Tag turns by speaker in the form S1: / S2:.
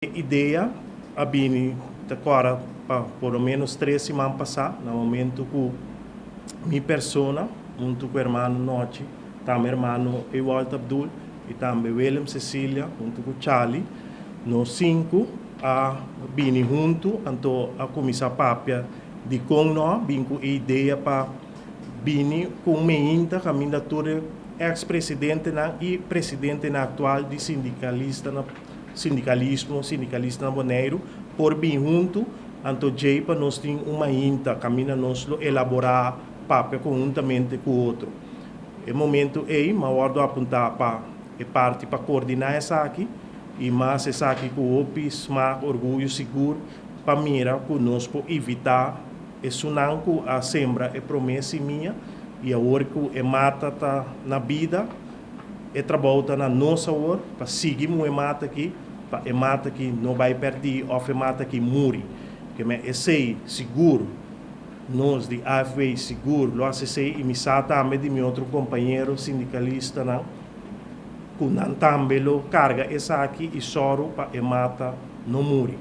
S1: Ideia a bini agora para pelo menos 3 semanas passar no momento que minha persona junto com o irmão Noche, também irmão Ewald Abdul e também William Cecília junto com Charlie, nós 5 a bini junto então a começar papia de com nós bem com ideia para bini com meinta candidatura ex-presidente e presidente atual de sindicalista na Bonaire, por bem junto, então para nós temos uma inta, caminha nós elaborar papel conjuntamente com o outro. No momento aí, mas eu apontar para a parte para coordenar essa aqui, e mais essa aqui com o OPIS, mais orgulho seguro, para mirar conosco evitar isso não que a sembra é promessa minha, e a hora que é mata tá na vida, é trabalho na nossa hora, para seguir o mata aqui, para mata que não vai perder, ou é mata que morre. Que é sei seguro, nós de AFV seguro, lo sei e me também de meu outro companheiro sindicalista, não, que não também lo carga essa aqui e soro para mata não morre.